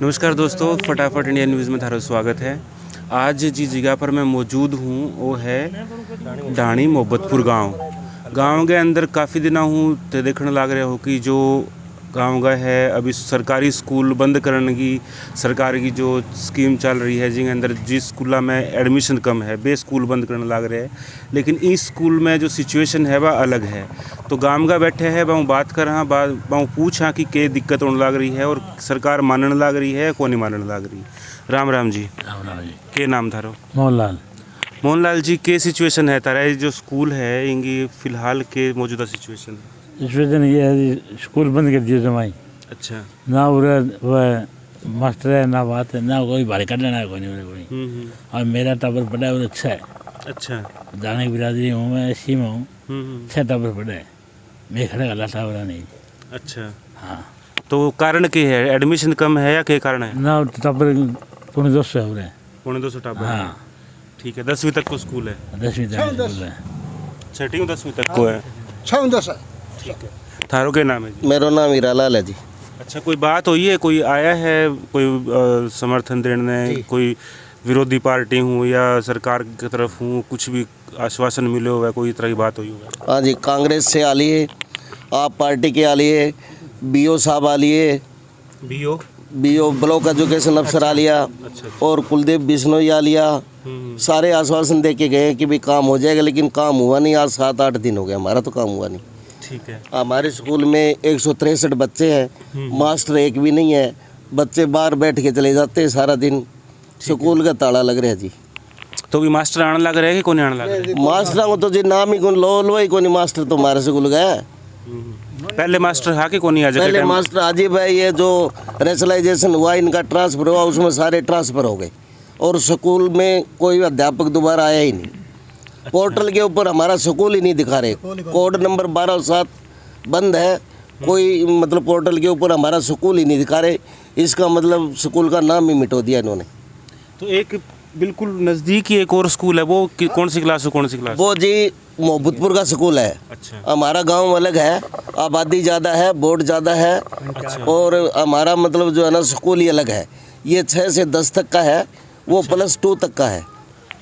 नमस्कार दोस्तों, फटाफट इंडिया न्यूज़ में थारा स्वागत है। आज जिस जगह पर मैं मौजूद हूँ वो है ढाणी मोहब्बतपुर गांव के अंदर काफ़ी दिन हूँ तो देखने लग रहे हो कि जो गांव का है अभी सरकारी स्कूल बंद करने की सरकार की जो स्कीम चल रही है, जिनके अंदर जिस स्कूल में एडमिशन कम है बे स्कूल बंद करने लग रहे हैं। लेकिन इस स्कूल में जो सिचुएशन है वह अलग है। तो गांव का बैठे है वह बात कर रहा वह पूछा कि क्या दिक्कत होने लग रही है और सरकार मानने लग रही है को नहीं मानने लग रही। राम राम जी। के नाम थारो? मोहनलाल जी, के सिचुएशन है तारा जो स्कूल है इनकी फिलहाल के मौजूदा सिचुएशन ये है स्कूल बंद कर दिए जमाई। अच्छा। ना उरे वह मास्टर है ना बात है ना कोई भारी कर लेना है कोई नहीं कोई। और मेरा टाबर पड़ा है और अच्छा है। अच्छा। दाने की बिरादरी हूँ मैं, इसी में हूँ। अच्छा टाबर पड़ा है, मैं खड़े का टाबर नहीं। अच्छा। हाँ, तो कारण क्या है? एडमिशन कम है या क्या कारण है? ना टाबर पौने 200 है उरे। पौने 200 टाबर? हाँ ठीक है। 10वीं तक को स्कूल है? 10वीं तक स्कूल है। छठी 10वीं तक को है? 6-10 है। ठीक है। थारो के नाम है जी? मेरा नाम हीरालाल है जी। अच्छा, कोई बात हुई है? कोई आया है कोई समर्थन देने? कोई विरोधी पार्टी हूँ या सरकार की तरफ हूँ, कुछ भी आश्वासन मिले हुआ है? कोई तरह की बात हुई होगा? हाँ जी, कांग्रेस से आ लिए, आप पार्टी के आ लिए, बीओ साहब आ लिए, बीओ ब्लॉक एजुकेशन अफसर आ लिया। अच्छा। और कुलदीप बिश्नोई आ लिया। सारे आश्वासन दे के गए कि भी काम हो जाएगा, लेकिन काम हुआ नहीं। आज 7-8 दिन हो गए, हमारा तो काम हुआ नहीं। ठीक है। हमारे स्कूल में 163 बच्चे हैं, मास्टर एक भी नहीं है। बच्चे बाहर बैठ के चले जाते हैं सारा दिन, स्कूल का ताला लग रहा है जी। तो भी मास्टर आने लग रहे हैं कि कौन आने लग रहे हैं? मास्टर को तो जी नाम ही कौन लो ही कौन मास्टर तो हमारे स्कूल का है। पहले मास्टर हा कि कौन आ जाए? पहले मास्टर अजीब है, ये जो रेशनलाइजेशन हुआ इनका ट्रांसफर हुआ उसमें सारे ट्रांसफर हो गए और स्कूल में कोई अध्यापक दोबारा आया ही नहीं। अच्छा। पोर्टल के ऊपर हमारा स्कूल ही नहीं दिखा रहे, कोड नंबर 12/7 बंद है। कोई मतलब पोर्टल के ऊपर हमारा स्कूल ही नहीं दिखा रहे, इसका मतलब स्कूल का नाम ही मिटो दिया इन्होंने। तो एक बिल्कुल नज़दीक ही एक और स्कूल है, वो कौन सी क्लास? वो जी मोहब्बतपुर का स्कूल है। अच्छा। हमारा गांव अलग है, आबादी ज़्यादा है, बोर्ड ज़्यादा है। अच्छा। और हमारा मतलब जो है ना स्कूल ही अलग है। ये 6 से 10 तक का है, वो +2 तक का है।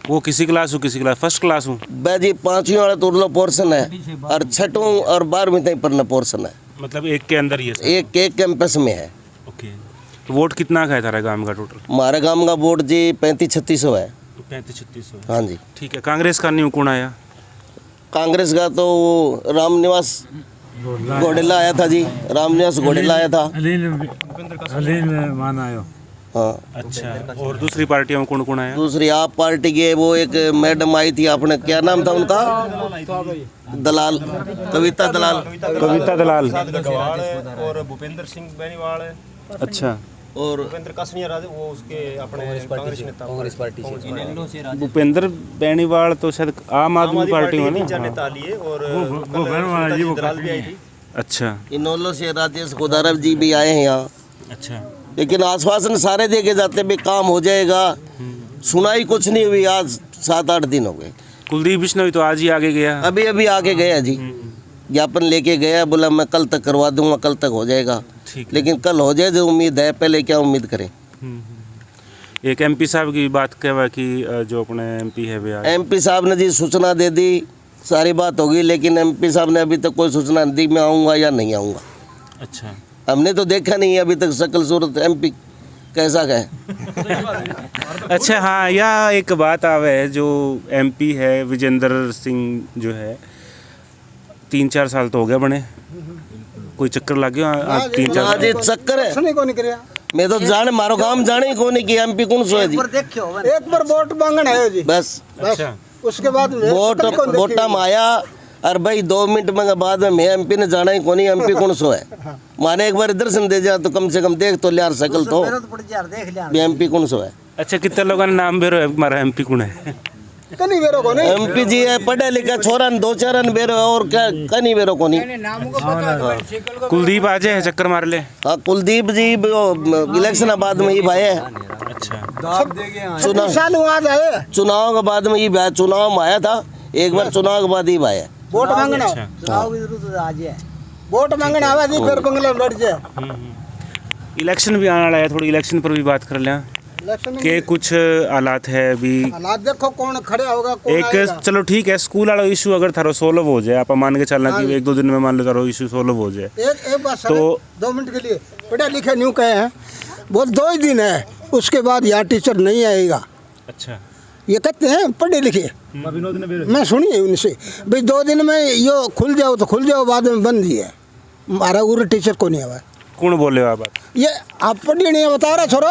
वो किसी क्लास फर्स्ट क्लास हूँ भाई जी 5वीं वाला तो पोर्शन है और 6वीं और 12वीं तक पढ़ना पोर्शन है। मतलब एक के अंदर ही है? एक कैंपस में है। ओके। तो वोट कितना का है तारा गांव का टोटल? हमारे गांव का वोट जी 3500-3600 है। 3500-3600? हाँ जी। ठीक है। कांग्रेस का न्यू कौन आया? कांग्रेस का तो रामनिवास घोडेला आया था जी, रामनिवास घोडेला आया था। हाँ। अच्छा। और दूसरी पार्टियों में कौन आया? दूसरी आप पार्टी के वो एक मैडम आई थी, आपने क्या नाम था उनका? दलाल, कविता दलाल। और भूपेंद्र सिंह बेनीवाल है। अच्छा। और भूपेंद्र कसनिया वो उसके अपने कांग्रेस नेता, कांग्रेस पार्टी से। भूपेंद्र बेनीवाल तो शायद आम आदमी पार्टी में तीन चार नेता लिए और दलाल भी आई थी। अच्छा। इनोलो से राजेश गोदारव जी भी आए हैं यहाँ। अच्छा। लेकिन आश्वासन सारे दे के जाते भी काम हो जाएगा, सुनाई कुछ नहीं हुई। आज 7-8 दिन हो गए। कुलदीप बिश्नोई तो आज ही आगे गया? अभी आके गया जी, ज्ञापन लेके गया, बोला मैं कल तक करवा दूंगा, कल तक हो जाएगा। लेकिन कल हो जाए जो उम्मीद है, पहले क्या उम्मीद करें। एक एमपी साहब की बात क्या कि जो अपने एमपी है वे एमपी साहब ने जी सूचना दे दी, सारी बात होगी, लेकिन एमपी साहब ने अभी तक कोई सूचना नहीं दी मैं आऊँगा या नहीं आऊँगा। अच्छा। हमने तो देखा नहीं है अभी तक शक्ल सूरत एमपी कैसा है। अच्छा। हाँ, यह एक बात आवे है जो एमपी है विजेंद्र सिंह जो है 3-4 साल तो हो गया बने, कोई चक्कर लग गया? 3-4 चक्कर है। मैं तो जाने मारो काम जाने ही कौन कि एमपी कौन सो है जी। एक बार वोट मांगना है जी बस। अच्छा। उसके बाद वोटा में आया और भाई 2 मिनट में बाद में मैं एमपी ने जाना ही कौन, एमपी कौन सो है। माने एक बार दर्शन दे जा तो कम से कम देख तो लिया सकल तो एमपी कौन सो है। अच्छा। कितने लोगों ने नाम बेरो है हमारा एमपी कौन है? कनी बेरो को नहीं एमपी जी है, पढ़ा लिखा छोरा 2-4 बेरो और क्या कनी बेरो को नहीं। कुलदीप आ जाए चक्कर मार ले। हाँ, कुलदीप जी इलेक्शन बाद में ही भाई है। अच्छा। चुनाव के बाद में ही भाई, चुनाव में आया था एक बार, चुनाव के बाद ही भाई है। वोट मांगना वोट मांगना आवा जी फिर बंगला लड़ जाए। इलेक्शन भी आने वाला है, थोड़ी इलेक्शन पर भी बात कर लें इलेक्शन में के कुछ हालात है अभी। हालात देखो कौन खड़े होगा कौन एक आएगा। चलो ठीक है, स्कूल वाला इशू अगर थारो सोल्व हो जाए, आप मान के चलना कि 1-2 दिन में मान लो थारो इशू सोल्व हो जाए। एक बात सर, तो- 2 मिनट के लिए पढ़े लिखे न्यू कहे हैं, वो 2 ही दिन है, उसके बाद यहाँ टीचर नहीं आएगा। अच्छा, ये कहते हैं पढ़े लिखे, मैं सुनिए उनसे भाई 2 दिन में यो खुल जाओ तो खुल जाओ, बाद में बंद ही है। हमारा उर टीचर को नहीं आवा, कौन बोले हो आप? ये आप पढ़ी नहीं है, बता रहा छोरो,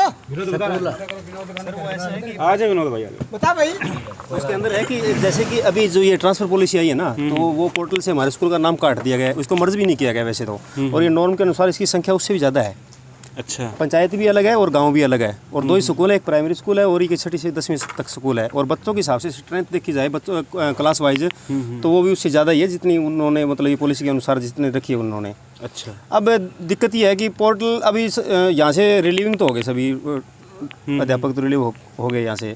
आ जाए विनोद भाई, बता भाई। उसके अंदर है कि जैसे कि अभी जो ये ट्रांसफर पॉलिसी आई है ना, तो वो पोर्टल से हमारे स्कूल का नाम काट दिया गया है, उसको मर्ज भी नहीं किया गया वैसे तो, और ये नॉर्म के अनुसार इसकी संख्या उससे भी ज़्यादा है। अच्छा, पंचायत भी अलग है और गांव भी अलग है, और 2 ही स्कूल है, एक प्राइमरी स्कूल है और एक 6ठी से 10वीं तक स्कूल है। और बच्चों के हिसाब से स्ट्रेंथ देखी जाए बच्चों क्लास वाइज, तो वो भी उससे ज़्यादा ही है जितनी उन्होंने मतलब ये पॉलिसी के अनुसार जितने रखी है उन्होंने। अच्छा, अब दिक्कत ये है कि पोर्टल अभी यहाँ से रिलीविंग तो हो गए सभी अध्यापक, तो रिलीव हो गए यहाँ से,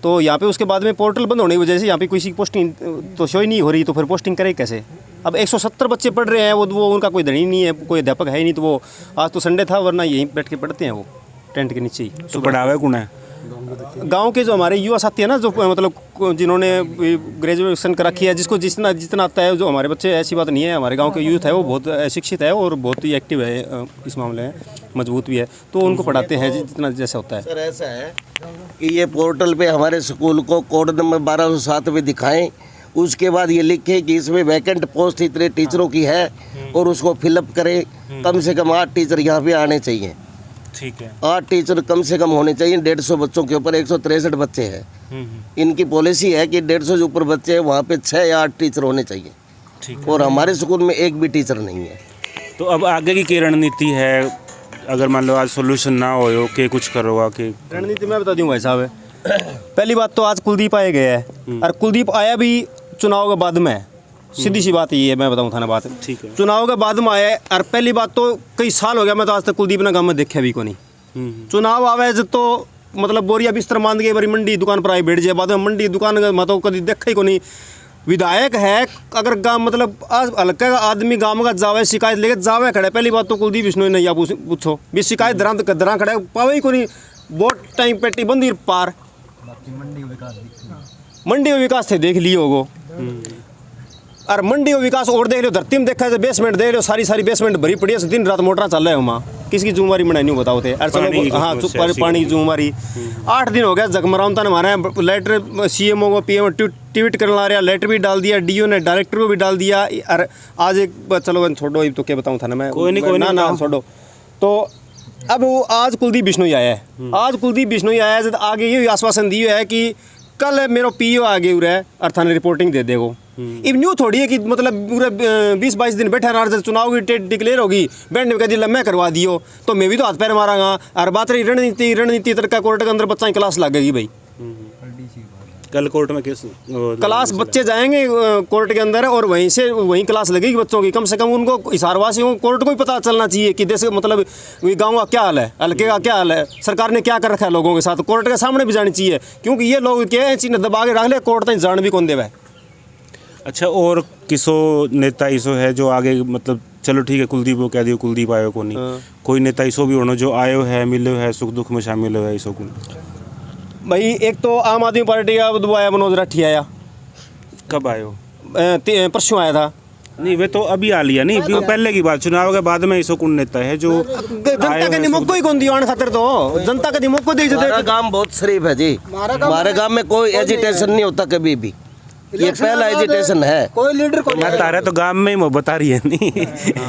तो यहाँ पे उसके बाद में पोर्टल बंद होने की वजह से यहाँ पे किसी की पोस्टिंग तो शो ही नहीं हो रही, तो फिर पोस्टिंग करे कैसे? अब 170 बच्चे पढ़ रहे हैं, वो उनका कोई धनी नहीं है, कोई अध्यापक है ही नहीं, तो वो आज तो संडे था, वरना यहीं बैठ के पढ़ते हैं वो टेंट के नीचे ही। तो पढ़ावे कौन है? गांव के जो हमारे युवा साथी है ना, जो मतलब जिन्होंने ग्रेजुएशन कर रखी है, जिसको जितना आता है, जो हमारे बच्चे, ऐसी बात नहीं है, हमारे गांव के यूथ है वो बहुत शिक्षित है और बहुत ही एक्टिव है इस मामले में, मजबूत भी है, तो उनको पढ़ाते हैं जितना जैसा होता है। सर ऐसा है कि ये पोर्टल पे हमारे स्कूल को कोड नंबर 1207 में दिखाएं, उसके बाद ये लिखें कि इसमें वैकेंट पोस्ट इतने टीचरों की है और उसको फिलअप करें। कम से कम 8 टीचर यहाँ पे आने चाहिए। ठीक है। 8 टीचर कम से कम होने चाहिए। 150 बच्चों के ऊपर 163 बच्चे हैं। इनकी पॉलिसी है कि 150 से ऊपर बच्चे हैं, वहाँ पे 6 या 8 टीचर होने चाहिए। ठीक और हमारे स्कूल में एक भी टीचर नहीं है। तो अब आगे की क्या रणनीति है? अगर मान लो आज सोल्यूशन ना हो के कुछ करोगा कि? रणनीति मैं बता दूँ भाई साहब, पहली बात तो आज कुलदीप आए गए है, और कुलदीप आया भी चुनाव के बाद में, सीधी सी बात ये है, मैं बताऊँ थाना बात। ठीक है। चुनाव के बाद में आया, और पहली बात तो कई साल हो गया, मैं तो आज तक कुलदीप ने गाँव में देखा भी को नहीं। चुनाव आवे तो मतलब बोरिया बिस्तर मान के बड़ी मंडी दुकान पर आई बैठ जाए, बाद में मंडी दुकान मैं तो कभी देखा ही को नहीं। विधायक है, अगर गाँव मतलब आज हल्का का आदमी गाँव का जावे शिकायत लेके जावे खड़े, पहली बात तो कुलदीप बिश्नोई नहीं, आप पूछो भी शिकायत दरा खड़े पावे ही को नहीं। वोट टाइम पेटी बंदी पार, मंडी में विकास थे देख लिए होगो, और मंडी में विकास और देख लो, धरती में देखा जाए बेसमेंट देख लो, सारी बेसमेंट भरी पड़ी है, दिन रात मोटर चल रहा है वहाँ, किसकी जिम्मेवारी बनाई नहीं बताओ थे। और चलो हाँ पानी की जिम्मेवारी, 8 दिन हो गया जगमराउन ने हमारे लेटर CMO को PM ट्वीट करने ला रहा, लेटर भी डाल दिया, DO ने डायरेक्टर को भी डाल दिया। और आज एक छोड़ो तो क्या बताऊँ था ना मैं, कोई नहीं ना छोड़ो। तो अब वो आज कुलदीप बिश्नोई आया है, आज कुलदीप बिश्नोई आया है, आगे ये आश्वासन दिया है कि कल मेरा PO आगे उरे और थाने रिपोर्टिंग दे देगो। अब न्यू थोड़ी है कि मतलब पूरे 20-22 दिन बैठा रहा, जब चुनाव की डेट डिक्लेयर होगी बैंड में कह दिया मैं करवा दियो, तो मैं भी तो हाथ पैर मारांगा। और बात रही रणनीति तरह कोर्ट के अंदर बच्चा की क्लास लगेगी भाई, कल कोर्ट में केस क्लास बच्चे जाएंगे कोर्ट के अंदर, और वहीं क्लास लगेगी बच्चों की। कम से कम उनको हिसारवासियों को कोर्ट को ही पता चलना चाहिए कि देश मतलब गाँव का क्या हाल है, हल्के का क्या हाल है, सरकार ने क्या कर रखा है लोगों के साथ, कोर्ट के सामने भी जानी चाहिए। क्योंकि ये लोग क्या चीज दबा के रख ले, कोर्ट तक जान भी कौन देवे। अच्छा, और किसो नेता इसो है जो आगे मतलब चलो ठीक है कुलदीप को कह दियो, कुलदीप आयो को नहीं, कोई नेता इसो भी होना जो आयो है, मिलो है, सुख दुख में शामिल है इसो को? भाई एक तो आम आदमी पार्टी का वो आया मनोज राठी आया, कब आयो? परसों आया था। नहीं वे तो अभी आ लिया, नहीं पहले की बात, चुनाव के बाद में इसो कौन नेता है जो जनता के निमक को ही कौन दियो आने खातिर, तो जनता के निमक को दे हमारा गांव बहुत शरीफ है जी, हमारे गांव में कोई एजिटेशन नहीं होता कभी भी, ये पहला एजिटेशन है। कोई लीडर को मैं तारा तो गांव में ही मोहब्बत आ रही है नहीं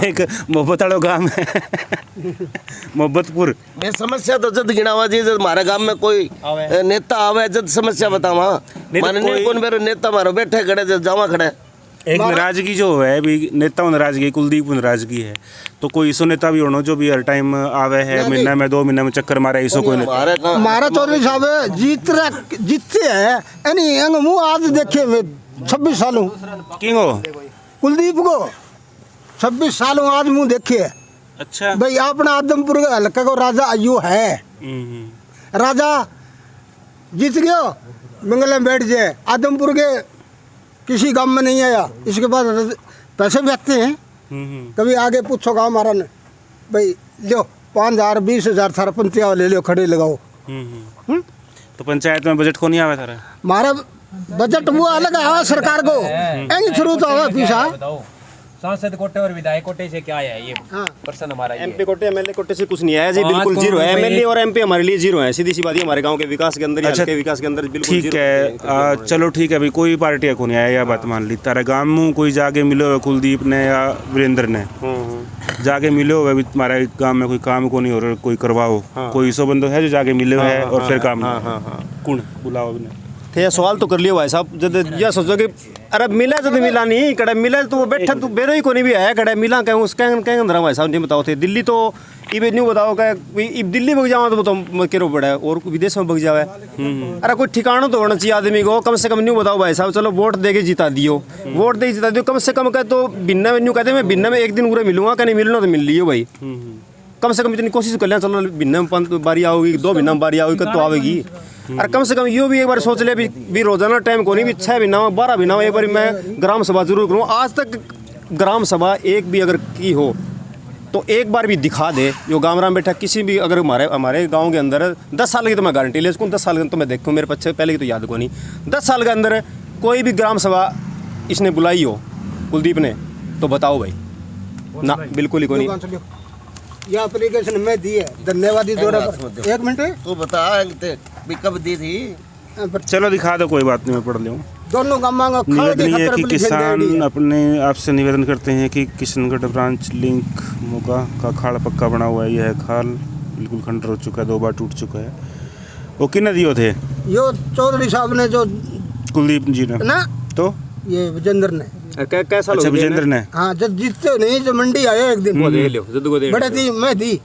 एक मोहब्बत वालों गांव है मोहब्बतपुर मैं समस्या तो जद गिनावा जी, जब हमारे गांव में कोई नेता आवे जद समस्या बतावा, माननीय कौन मेरे नेता मारो बैठे खड़े जब जावा खड़े। एक नाराजगी जो है अभी नेता नाराजगी, कुलदीप नाराजगी है, तो कोई इसो नेता भी होना जो भी हर टाइम आवे है, महीना में 2 महीने में चक्कर मारे इसो कोई नेता? हमारा चौधरी साहब जीतते हैं यानी अंग मुँह आज देखे मैं 26 साल हूँ किंग हो कुलदीप को, 26 साल हूँ आज मुँह देखे। अच्छा भाई अपना आदमपुर का हल्का को राजा आयु है, राजा जीत गयो बंगले में बैठ जाए, आदमपुर के किसी गांव में नहीं आया, इसके बाद पैसे भी आते हैं। कभी आगे पूछो गाँव हमारा ने भाई लो 5,000 20,000 सरपंच ले लो खड़े लगाओ। तो पंचायत में बजट को नहीं आवा थारा? हमारा बजट वो अलग आवा सरकार को एंग शुरू तो आवा पीछा। सांसद कोटे और विधायक कोटे से क्या है ये प्रश्न हमारा ये एमपी कोटे एमएलए कोटे से कुछ नहीं आया जी, बिल्कुल जीरो है। एमएलए और एमपी हमारे लिए जीरो है, सीधी सी बात है। हमारे गांव के विकास के अंदर, अच्छा, के विकास के अंदर बिल्कुल ठीक है। चलो ठीक है भाई, कोई पार्टी को नहीं आया, यह बात मान ली। तारा गाँव में कोई जाके मिलो है कुलदीप ने या वीरेंद्र ने जाके मिले हुए भी तुम्हारे गांव में कोई काम को नहीं हो रहा, कोई करवाओ। कोई सौ बंदो है जो जाके मिले है और फिर काम कौन बुलाओ ने थे। सवाल तो कर लियो भाई साहब, जब यह सोचो कि अरे मिला तो मिला नहीं, कड़े मिला तो वो बैठा तो बेरो ही को नहीं भी है, कड़े मिला कहीं उसका कहीं अंदर भाई साहब नहीं बताओ थे। दिल्ली तो इबे न्यू बताओ क्या दिल्ली भग जाओ तो केरो पड़ा है और विदेश में भग जावे। अरे कोई ठिकाना तो होना चाहिए आदमी को, कम से कम न्यू बताओ भाई साहब। चलो वोट दे के जिता दियो, वोट दे के जिता दियो, कम से कम कह तो भिन्न में न्यू कहते मैं भिन्न में एक दिन पूरा मिलूंगा, कहीं मिलना तो मिल लियो भाई। कम से कम इतनी कोशिश कर लें, चलो भिन्न में बारी आओगी, 2 भिन्न में बारी आओगी तो आवेगी। अरे कम से कम यो भी एक बार सोच ले भी रोजाना टाइम को नहीं भी 6 महीना 12 महीना एक बार मैं ग्राम सभा जरूर करूँ। आज तक ग्राम सभा एक भी अगर की हो तो एक बार भी दिखा दे। यो गाँव राम बैठा किसी भी अगर हमारे गांव के अंदर 10 साल की तो मैं गारंटी ले सकूँ, 10 साल के तो मैं देखूँ, मेरे पीछे पहले की तो याद को नहीं, 10 साल के अंदर कोई भी ग्राम सभा इसने बुलाई हो कुलदीप ने तो बताओ भाई ना, बिल्कुल ही को नहीं। ये एप्लीकेशन में दी है, धन्यवाद। 1 मिनट तो बता भी कब दी थी? चलो दिखा दो, कोई बात नहीं, मैं पढ़ लूँ। दोनों गाँव निवेदन ये है कि किसान अपने आपसे निवेदन करते हैं कि किशनगढ़ ब्रांच लिंक मोगा का खाल पक्का बना हुआ है। यह खाल बिल्कुल खंडर हो चुका है, 2 बार टूट चुका है। वो किन्ने दियो थे? यो चौधरी साहब ने, जो कुलदीप जी ने ना, तो ये विजेंद्र ने। कैसा अच्छा, विजेंद्र ने। हाँ, जब जीतते नहीं, जो मंडी आए एक दिन बड़े थी, मैं दी।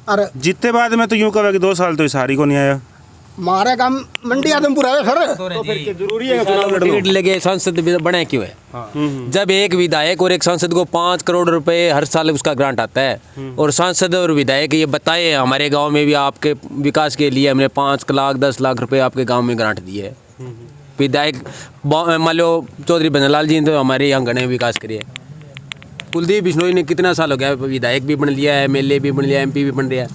अरे जीते बाद में तो यूं कहा कि 2 साल तो इस हारी को नहीं आया। हमारे काम मंडी आदमपुर आए सर, तो फिर जरूरी है चुनाव लड़ना। टिकट लेके सांसद बने क्यों है? जब एक विधायक और एक सांसद को 5 करोड़ रुपए हर साल उसका ग्रांट आता है और सांसद और विधायक ये बताए हमारे गांव में भी आपके विकास के लिए हमने 5 लाख 10 लाख रुपए आपके गांव में ग्रांट दिए है। विधायक मान लो चौधरी बनलाल जी ने तो हमारे यहाँ घने विकास करिए। कुलदीप बिश्नोई ने कितना साल हो गया, विधायक भी बन लिया है, एमएलए भी बन लिया, एमपी भी बन लिया।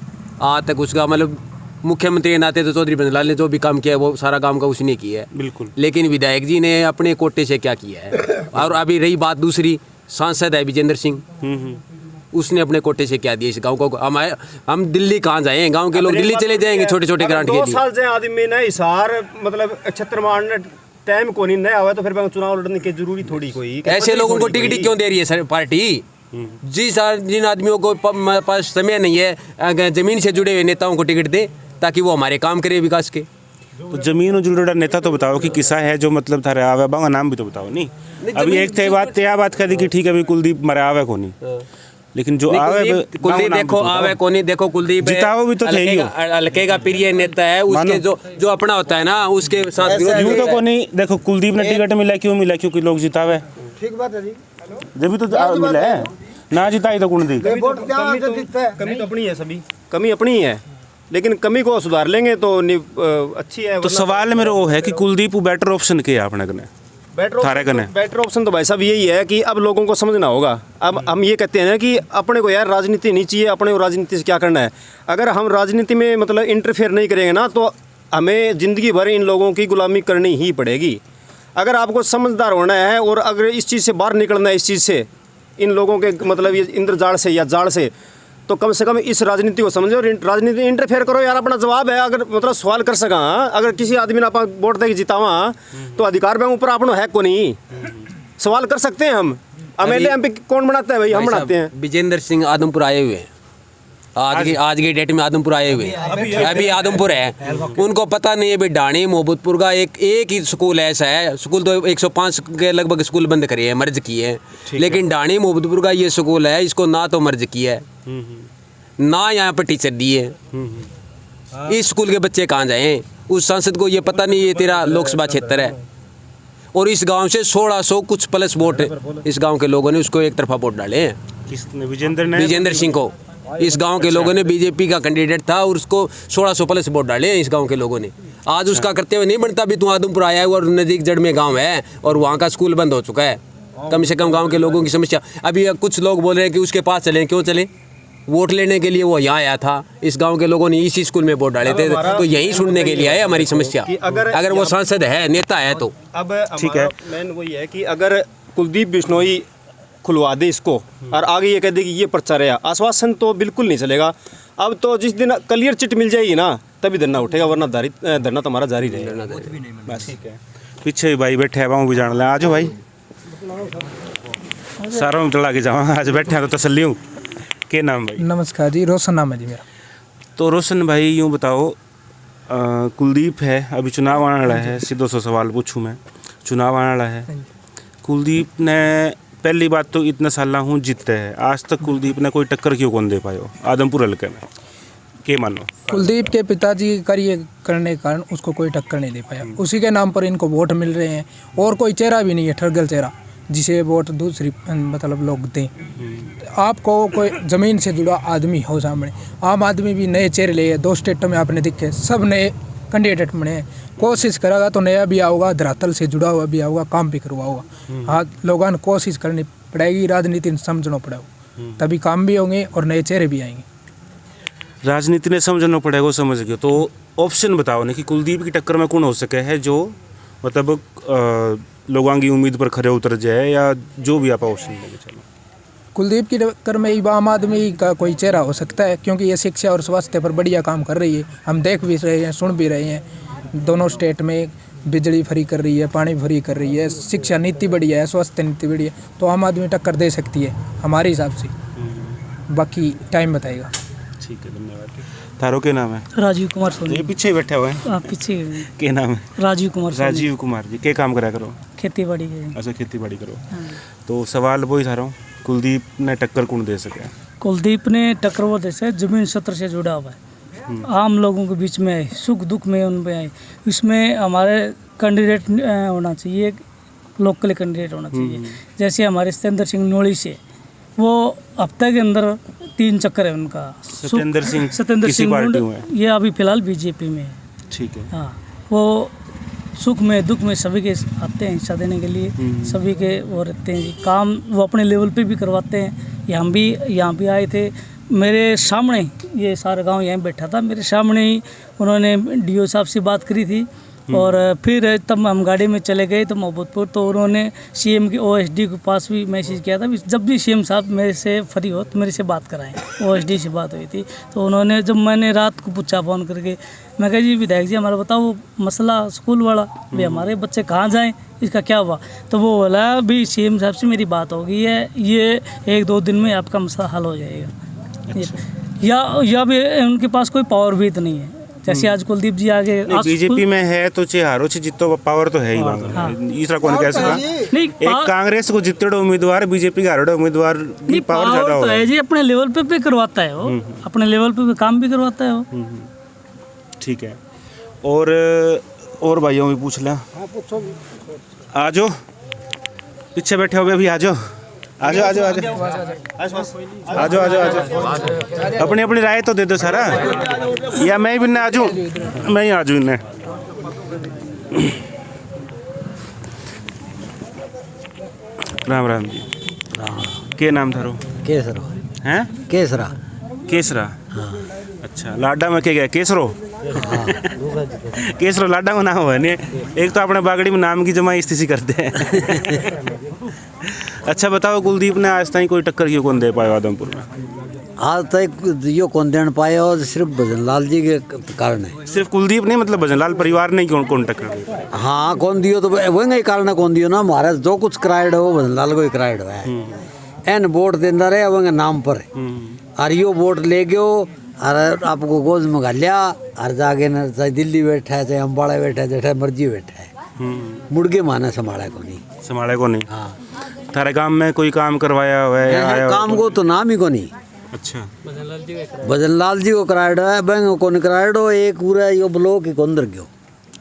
आज तक उसका मतलब मुख्यमंत्री के नाते तो चौधरी बनलाल ने जो भी काम किया है वो सारा काम का उसने किया है, बिल्कुल। लेकिन विधायक जी ने अपने कोटे से क्या किया है? और अभी रही बात दूसरी, सांसद है विजेंद्र सिंह, उसने अपने कोटे से क्या दिया इस गांव को? हम दिल्ली कहाँ जाएं? गांव के लोग दिल्ली चले जाएंगे छोटे छोटे ग्रांट के लिए। 2 साल से आदमी ने इशार मतलब छत्र मारने टाइम को नहीं आवा तो फिर चुनाव लड़ने की जरूरी थोड़ी कोई। ऐसे लोगों को टिकट क्यों दे रही है सर पार्टी? जिन आदमियों को पास समय नहीं है जमीन से जुड़े हुए नेताओं को टिकट दे ताकि वो हमारे काम करे विकास के। तो जमीन जुड़ा नेता तो बताओ कि किसा है जो मतलब थारे आवे बांगा नाम भी तो बताओ। नहीं अभी एक थे बात कर दी कि ठीक है भाई कुलदीप मरे आवे को नहीं, लेकिन जो आवे कुलदीप देखो आवे को नहीं, देखो कुलदीप जिताओ भी तो थे ही हल्के का प्रिय नेता है, उसके जो अपना होता है ना उसके साथ यूं तो को नहीं। देखो कुलदीप ने टिकट मिला, क्यों मिला? क्योंकि लोग जितावे। ठीक बात है जी, जब तो मिला है ना, जिताई तो कौन दी? कमी तो अपनी है, सभी कमी अपनी है, लेकिन कमी को सुधार लेंगे तो अच्छी है। तो सवाल मेरा वो है कि कुलदीप बेटर ऑप्शन क्या है अपने कने? बेटर ऑप्शन तो भाई साहब यही है कि अब लोगों को समझना होगा। अब हम ये कहते हैं ना कि अपने को यार राजनीति नहीं चाहिए, अपने को राजनीति से क्या करना है। अगर हम राजनीति में मतलब इंटरफेयर नहीं करेंगे ना तो हमें ज़िंदगी भर इन लोगों की गुलामी करनी ही पड़ेगी। अगर आपको समझदार होना है और अगर इस चीज़ से बाहर निकलना है, इस चीज़ से, इन लोगों के मतलब ये इंद्रजाल से या जाल से, तो कम से कम इस राजनीति को समझो और राजनीति इंटरफेयर करो यार। अपना जवाब है, अगर मतलब सवाल कर सका, अगर किसी आदमी ने आप वोट दे के जितावा तो अधिकार में ऊपर अपना है को नहीं, सवाल कर सकते हैं हम। एमएलए एमपी कौन बनाते हैं भाई? हम बनाते हैं। विजेंद्र सिंह आदमपुर आए हुए हैं, आज की डेट में आदमपुर आए हुए हैं, अभी आदमपुर है। उनको पता नहीं है भाई डाणी मोहब्बतपुर का एक ही स्कूल ऐसा है, स्कूल तो 105 के लगभग स्कूल बंद करे हैं, मर्ज किए हैं, लेकिन डाणी मोहब्बतपुर का ये स्कूल है, इसको ना तो मर्ज किया है ना यहाँ पर टीचर दिए। इस स्कूल के बच्चे कहाँ जाएं? उस सांसद को ये पता नहीं ये तेरा लोकसभा क्षेत्र है। और इस गांव से 1600 कुछ प्लस वोट इस गांव के लोगों ने उसको एक तरफा वोट डाले हैं। किसने? विजेंद्र सिंह को। इस गांव के लोगों ने बीजेपी का कैंडिडेट था और उसको 1600 प्लस वोट डाले हैं इस गांव के लोगों ने। आज उसका करते हुए नहीं बनता भी तू आदमपुर आया है और नज़दीक जड़ में गाँव है और वहाँ का स्कूल बंद हो चुका है। कम से कम गाँव के लोगों की समस्या। अभी कुछ लोग बोल रहे हैं कि उसके पास चलें, क्यों चलें? वोट लेने के लिए वो यहाँ आया था। इस गांव के लोगों ने इसी स्कूल में वोट डाले थे, तो यही सुनने के लिए आए हमारी समस्या। कि अगर वो सांसद है, नेता है तो अब ठीक है, मेन वही है कि अगर कुलदीप बिश्नोई खुलवा दे इसको और आगे ये कह दे कि ये पर्चा रहा, आश्वासन तो बिल्कुल नहीं चलेगा। अब तो जिस दिन क्लियर चिट मिल जाएगी ना तभी धरना उठेगा, वरना धरना तो हमारा जारी रहेगा। बस ठीक है। पीछे भी भाई बैठे हैं, वहाँ भी जान लें। आ जाओ भाई, सारों में चला के जाओ, आज बैठे हैं तो तसल्ली हूँ। के नाम भाई? नमस्कार जी, रोशन नाम है जी मेरा। तो रोशन भाई यूँ बताओ, कुलदीप है, अभी चुनाव आने वाला है, सीधो सा सवाल पूछूँ मैं, चुनाव आने वाला है, कुलदीप ने पहली बात तो इतना साल हूँ जीतते हैं, आज तक कुलदीप ने कोई टक्कर क्यों कौन दे पायो आदमपुर हल्के में, के मानो? कुलदीप के पिताजी कार्य करने के कारण उसको कोई टक्कर नहीं दे पाया, उसी के नाम पर इनको वोट मिल रहे हैं, और कोई चेहरा भी नहीं है ठरगल चेहरा जिसे वोट दूसरी मतलब लोग दें। आपको कोई ज़मीन से जुड़ा आदमी हो सामने, आम आदमी भी नए चेहरे ले, 2 स्टेटों में आपने दिखे, सब नए कैंडिडेट बने हैं। कोशिश करेगा तो नया भी आऊगा, धरातल से जुड़ा हुआ भी आऊगा, काम भी करवाऊगा। हाँ, लोगों ने कोशिश करनी पड़ेगी, राजनीति समझना पड़ेगा, तभी काम भी होंगे और नए चेहरे भी आएंगे। राजनीति ने समझना पड़ेगा, समझ गए। तो ऑप्शन बताओ ना कि कुलदीप की टक्कर में कौन हो सके है जो मतलब लोगों की उम्मीद पर खरे उतर जाए, या जो भी आप ऑप्शन लेके चलो। कुलदीप की टक्कर में आम आदमी का कोई चेहरा हो सकता है, क्योंकि ये शिक्षा और स्वास्थ्य पर बढ़िया काम कर रही है, हम देख भी रहे हैं, सुन भी रहे हैं। दोनों स्टेट में बिजली फ्री कर रही है, पानी फ्री कर रही है, शिक्षा नीति बढ़िया है, स्वास्थ्य नीति बढ़िया है, तो आम आदमी टक्कर दे सकती है हमारे हिसाब से, बाकी टाइम बताएगा। ठीक है, धन्यवाद। तारो के नाम है? राजीव कुमार सोनी। ये पीछे बैठे हुए हैं, आप पीछे के नाम है? राजीव कुमार सोनी। राजीव कुमार जी, के काम करा करो? खेती बाड़ी के। अच्छा, खेती बाड़ी करो। तो सवाल वही था, कुलदीप ने टक्कर कौन दे सके? कुलदीप ने टक्कर वो जैसे जमीन क्षेत्र से जुड़ा हुआ है, आम लोगों के बीच में आए, सुख दुख में उन पे आए। इसमें हमारे कैंडिडेट होना चाहिए, लोकल कैंडिडेट होना चाहिए। जैसे हमारे सत्येंद्र सिंह नोड़ी से, वो हफ्ते के अंदर 3 चक्कर है उनका। सत्येंद्र सिंह पार्टी में? ये अभी फिलहाल बीजेपी में है। ठीक है। हाँ, वो सुख में दुख में सभी के आते हैं हिस्सा देने के लिए, सभी के वो रहते हैं जी। काम वो अपने लेवल पे भी करवाते हैं। यहाँ भी आए थे मेरे सामने, ये सारा गांव यहीं बैठा था, मेरे सामने ही उन्होंने डीओ साहब से बात करी थी। और फिर तब हम गाड़ी में चले गए तो मोहब्बतपुर, तो उन्होंने सीएम की ओएसडी के पास भी मैसेज किया था, जब भी सीएम साहब मेरे से फ्री हो तो मेरे से बात कराएं। ओएसडी से बात हुई थी, तो उन्होंने, जब मैंने रात को पूछा फ़ोन करके, मैं कहा जी विधायक जी हमारा बताओ मसला स्कूल वाला, भी हमारे बच्चे कहाँ जाएँ, इसका क्या हुआ? तो वो बोला भी सीएम साहब से मेरी बात हो गई है, ये 1-2 दिन में आपका मसला हल हो जाएगा। या भी उनके पास कोई पावर भी तो नहीं है, जैसे आज कुलदीप जी आगे बीजेपी में है तो हारो से जितो पावर तो है ही, इसरा कौन कह सकता? नहीं, एक कांग्रेस को जितने उम्मीदवार, बीजेपी का हारे उम्मीदवार की पावर ज्यादा तो है जी, अपने लेवल पे भी करवाता है वो, अपने लेवल पे भी काम भी करवाता है वो। ठीक है। और भाइयों भी पूछ लें, आ जाओ, पीछे बैठे हो अभी, आ जाओ आ जाओ आ जाओ आ जाओ आ जाओ आ जाओ, अपनी अपनी राय तो दे दो सारा, या मैं भी ना आ जाऊँ, मैं ही आ जाऊँ इन्हें। राम राम जी। के नाम था रो? केसरा हैं? केसरा केसरा। अच्छा, लाडा में क्या गया? केसरो? केसरो लाडा में नाम है नहीं, एक तो अपने बागड़ी में नाम की जमाई स्थिति करते हैं। अच्छा बताओ, कुलदीप ने आज तक कोई टक्कर क्यों कौन दे पाया आदमपुर में? आज तक यो कौन देन पाया, और सिर्फ भजनलाल जी के कारण है। सिर्फ कुलदीप नहीं, मतलब भजनलाल परिवार ने कौन टक्कर दी? हाँ, कौन दियो तो वही कारण कौन दियो ना, महाराज जो कुछ कराइड हो भजनलाल को ही कराइड है। एन वोट देता रहे वही नाम पर, और यो वोट ले गयो और आपको गोद में घालिया, और जाके न चाहे दिल्ली बैठा है, चाहे अम्बाड़ा बैठा है, जैठा मर्जी बैठा है, मुड़के माने संभाला को नहीं। संभाले को नहीं? हाँ। थारे काम में कोई काम करवाया हुआ है? काम को तो नाम ही को नहीं। अच्छा, भजनलाल जी को कराइड है, बैंक को नहीं कराइड हो, एक पूरा यो ब्लॉक ही को अंदर गयो।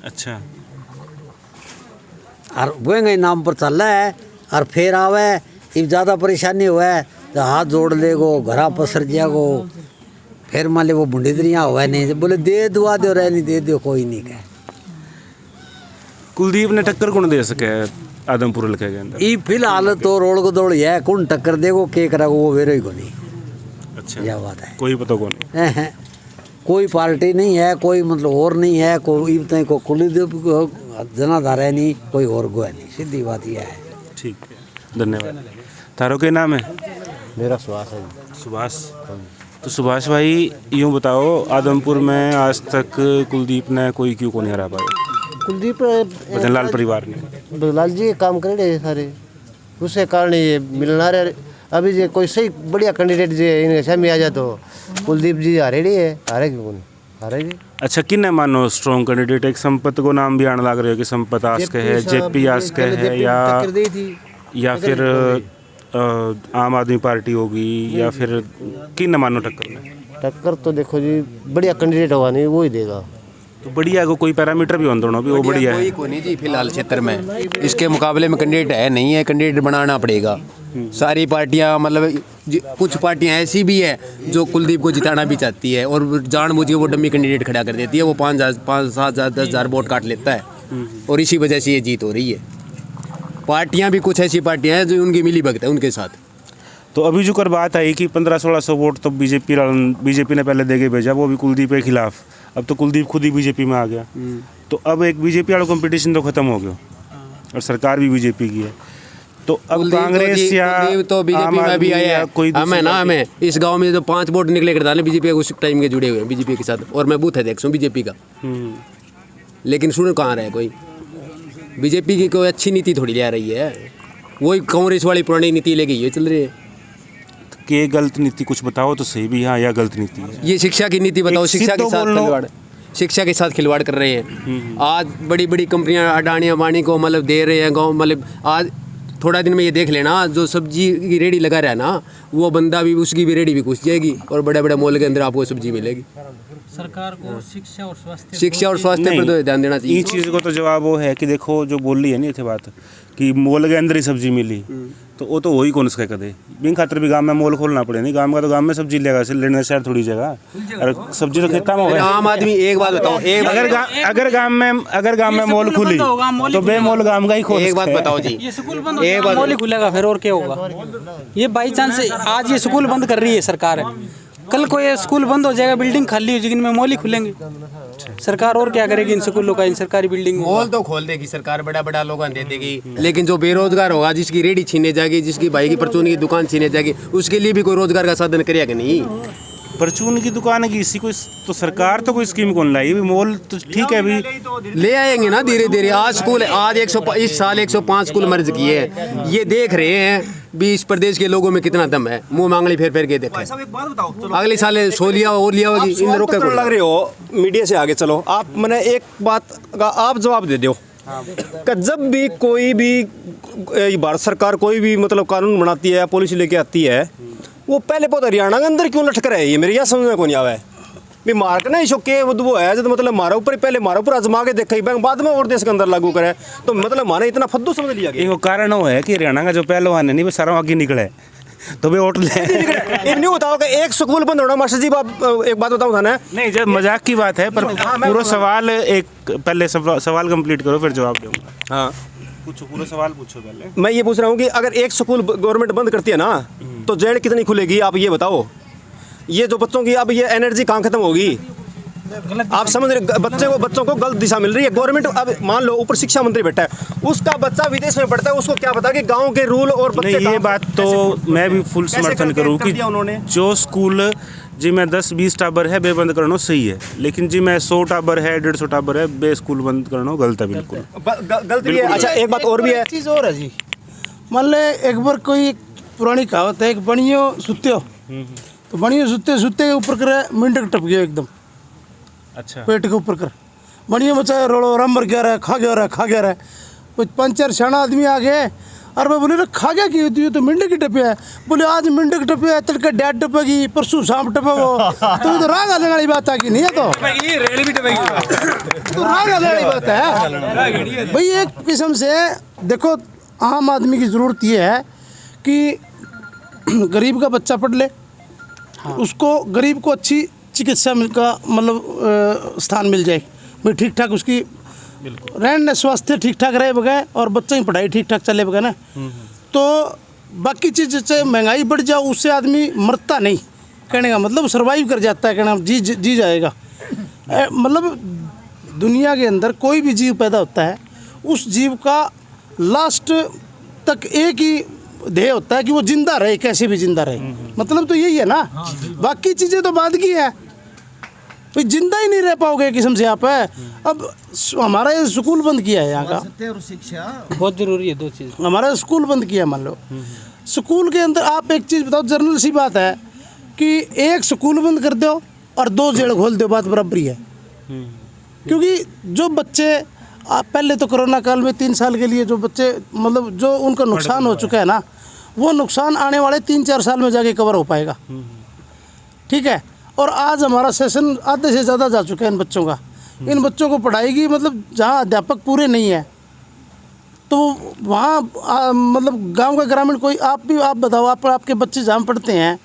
अच्छा, और वही नाम पर चल रहा है, और फिर आवे if ज़्यादा परेशानी हुआ है तो हाथ जोड़ लेगो, घरा पसर जाएगो, फिर मान ले वो बुंडीदरिया हुआ नहीं, बोले दे दुआ दो, रह नहीं दे दो, कोई नहीं कहे। कुलदीप ने टक्कर कौन दे सके आदमपुर हल्के के अंदर? ई फिलहाल तो रोड को दौड़ है, कौन टक्कर देगो, के करेगो वो वेरो ही को नहीं। अच्छा यह बात है। कोई पता कौन हैं। कोई पार्टी नहीं है, कोई मतलब और नहीं है, कोई इतने को कुलदीप जनाधार है नहीं, कोई और को है नहीं, सीधी बात यह है। ठीक है, धन्यवाद। तारो के नाम है? मेरा सुहास है। सुभाष। तो सुभाष भाई यूँ बताओ, आदमपुर में आज तक कुलदीप ने कोई क्यों को नहीं हरा पाया? कुलदीप भजनलाल परिवार ने बदलाल जी काम करे सारे, उसके कारण ये मिलना रहे। अभी जो कोई सही बढ़िया कैंडिडेट जो इनके सामने आ जाए तो कुलदीप जी हारेगी है, हारे क्यों नहीं हारेगी। अच्छा, किन्ने मानो स्ट्रॉन्ग कैंडिडेट? एक संपत को नाम भी आने लग रहे हो कि संपत आस्के है, जेपी आस्के है, या फिर आम आदमी पार्टी होगी, या फिर किन्ने मानो टक्कर में? टक्कर तो देखो जी बढ़िया कैंडिडेट होगा नहीं वो ही देगा। तो बढ़िया को कोई पैरामीटर भी होना भी वो बढ़िया है? कोई को नहीं जी फिलहाल क्षेत्र में, इसके मुकाबले में कैंडिडेट है नहीं है, कैंडिडेट बनाना पड़ेगा। सारी पार्टियां मतलब कुछ पार्टियां ऐसी भी है जो कुलदीप को जिताना भी चाहती है और जानबूझ के वो डमी कैंडिडेट खड़ा कर देती है। वो 5,000 7,000 10,000 वोट काट लेता है और इसी वजह से ये जीत हो रही है। पार्टियां भी कुछ ऐसी पार्टियां हैं जो उनकी मिली भगत है उनके साथ। तो अभी जो कर बात आई कि 1500-1600 वोट तो बीजेपी ने पहले दे के भेजा, वो भी कुलदीप के खिलाफ। अब तो कुलदीप खुद ही बीजेपी में आ गया, तो अब एक बीजेपी वाला कंपटीशन तो खत्म हो गया और सरकार भी बीजेपी की है। तो अब कांग्रेस या तो बीजेपी में भी आया है, कोई हमें ना हमें इस गांव में जो 5 वोट निकले करता है बीजेपी उस टाइम के जुड़े हुए हैं बीजेपी के साथ, और मैं बूथ अध्यक्ष हूँ बीजेपी का। लेकिन सुन कहाँ रहे कोई, बीजेपी की कोई अच्छी नीति थोड़ी ले आ रही है, वही कांग्रेस वाली पुरानी नीति लेके ये चल रही है। के गलत नीति कुछ बताओ तो सही भी, हाँ या गलत नीति है? ये शिक्षा की नीति बताओ, शिक्षा के साथ खिलवाड़ कर रहे हैं। आज बड़ी बड़ी कंपनियां अडानी अंबानी को मतलब दे रहे हैं गाँव, मतलब आज थोड़ा दिन में ये देख लेना जो सब्जी की रेडी लगा रहा है ना, वो बंदा भी उसकी भी रेडी भी घुस जाएगी और बड़े बड़े मॉल के अंदर आपको सब्जी मिलेगी। सरकार को शिक्षा और स्वास्थ्य पर तो ध्यान देना चाहिए। इस चीज़ को तो जवाब वो है कि देखो जो बोल रही है नहीं थे बात कि मॉल के अंदर ही सब्जी मिली, तो वो तो वही कौन उसका कदे बिन खातर भी गांव में मॉल खोलना पड़े नहीं, गांव का तो गांव में सब्जी लेगा लेने शहर थोड़ी जगह, और सब्जी तो खेता में होगा। आम आदमी एक बात बताओ, अगर गांव में मॉल खुली तो बेमॉल गांव का ही खोल। एक बात बताओ जी, ये स्कूल बंद हो जाएगा, मॉल ही खुलेगा फिर और क्या होगा? ये बाई चांस आज ये स्कूल बंद कर रही है सरकार, कल को ये स्कूल बंद हो जाएगा, बिल्डिंग खाली हो जाएगी, इनमें मॉल ही खुलेंगे। सरकार और क्या करेगी इन स्कूलों का, इन सरकारी बिल्डिंग? मॉल तो खोल देगी सरकार, बड़ा बड़ा लोगों दे देगी, लेकिन जो बेरोजगार होगा, जिसकी रेडी छीने जाएगी, जिसकी भाई की परचून की दुकान छीने जाएगी, उसके लिए भी कोई रोजगार का साधन करेगा कि नहीं? परचून की दुकान की इसी को तो सरकार तो कोई स्कीम कौन लाई? मॉल तो ठीक है, अभी ले आएंगे ना धीरे धीरे। आज स्कूल आज 100 इस साल 105 स्कूल मर्ज किए हैं, ये देख रहे हैं भी इस प्रदेश के लोगों में कितना दम है, मुंह मांगली फेर फेर के देखें। अगले साल सोलिया और लिया होगी, इन रोके लग रहे हो मीडिया से आगे चलो। आप मैंने एक बात का आप जवाब दे दो कि जब भी कोई भी भारत सरकार कोई भी मतलब कानून बनाती है, पॉलिसी लेके आती है, वो पहले बहुत हरियाणा के अंदर क्यों लटक रहे हैं? ये मेरे यहाँ समझ में कौन आवा है भी मार्क ना इशो के वो है जो मतलब मारा ऊपर पहले मारा ऊपर आजमा के देखा बैंक बाद में और देश के अंदर लागू करे, तो मतलब माने इतना फद्दू समझ लिया गया। वो कारण वो है कि हरियाणा का जो पहलवान है नहीं वो सारा आगे निकले तो वे वोट ले। एक नहीं बताओ कि एक स्कूल बंद होना मास्टर जी, आप एक बात बताऊँ था ना, नहीं जब मजाक की बात है, पर पूरा सवाल एक पहले सवाल कंप्लीट करो फिर जवाब दूंगा। हाँ पूछो, पूरा सवाल पूछो पहले। मैं ये पूछ रहा हूँ कि अगर एक स्कूल गवर्नमेंट बंद करती है ना तो जेल कितनी खुलेगी? आप ये बताओ। ये जो बच्चों की अब ये एनर्जी कहाँ खत्म होगी? आप समझ रहे, बच्चों को गलत दिशा मिल रही है। गवर्नमेंट अब मान लो ऊपर शिक्षा मंत्री बैठा है, उसका बच्चा विदेश में पढ़ता है, उसको क्या पता कि गांव के रूल और बच्चे। ये बात तो मैं भी फुल समर्थन करूँ कि जो स्कूल जी में 10-20 टाबर है बे बंद करना सही है, लेकिन जी में 100 टाबर है 150 टाबर है बे स्कूल बंद करना गलत है, बिल्कुल गलत भी है। अच्छा एक बात और भी है, चीज़ और है जी, मान ले एक बार कोई पुरानी कहावत है, एक बनियो सुत्यो, तो बनियो सुत्ते सुत्ते के ऊपर करे मिंडक टप गया एकदम, अच्छा पेट के ऊपर कर बनियो बच्चा रोलो रंबर गया रहा, खा गया रहा, कुछ 5-4 छाना आदमी आ गए, और मैं बोले खा गया की होती है? तो मिंडक ही टपे है। बोले आज मिंडक टपे है, तड़के डैड टपेगी, परसों सांप टपे वो, तो राग आने वाली बात आ गई नहीं है? तो राग आने वाली बात है भाई। एक किस्म से देखो, आम आदमी की ज़रूरत ये है कि गरीब का बच्चा पढ़ ले, उसको गरीब को अच्छी चिकित्सा का मतलब स्थान मिल जाए, भाई ठीक ठाक उसकी रहन स्वास्थ्य ठीक ठाक रहे बगैर, और बच्चों की पढ़ाई ठीक ठाक चले बगैर ना, तो बाकी चीज़ चाहे महंगाई बढ़ जाओ उससे आदमी मरता नहीं, कहने का मतलब सर्वाइव कर जाता है, कहना जी जाएगा। मतलब दुनिया के अंदर कोई भी जीव पैदा होता है, उस जीव का लास्ट तक एक ही ध्येय होता है कि वो जिंदा रहे, कैसे भी जिंदा रहे। मतलब तो यही है ना, बाकी चीज़ें तो बाद की है, भाई जिंदा ही नहीं रह पाओगे किस्म से आप है। अब हमारा ये स्कूल बंद किया है यहाँ का, और शिक्षा बहुत ज़रूरी है, दो चीज़। हमारा स्कूल बंद किया, मान लो स्कूल के अंदर आप एक चीज़ बताओ, जर्नल सी बात है कि एक स्कूल बंद कर दो और 2 जेल खोल दो, बात बराबरी है। क्योंकि जो बच्चे पहले तो कोरोना काल में 3 साल के लिए जो बच्चे मतलब जो उनका नुकसान हो चुका है ना, वो नुकसान आने वाले 3-4 साल में जाके कवर हो पाएगा। ठीक है, और आज हमारा सेशन आधे से ज़्यादा जा चुका है इन बच्चों का। इन बच्चों को पढ़ाई की मतलब जहाँ अध्यापक पूरे नहीं है तो वहाँ मतलब गांव का ग्रामीण कोई आप बताओ, आपके बच्चे जहाँ पढ़ते हैं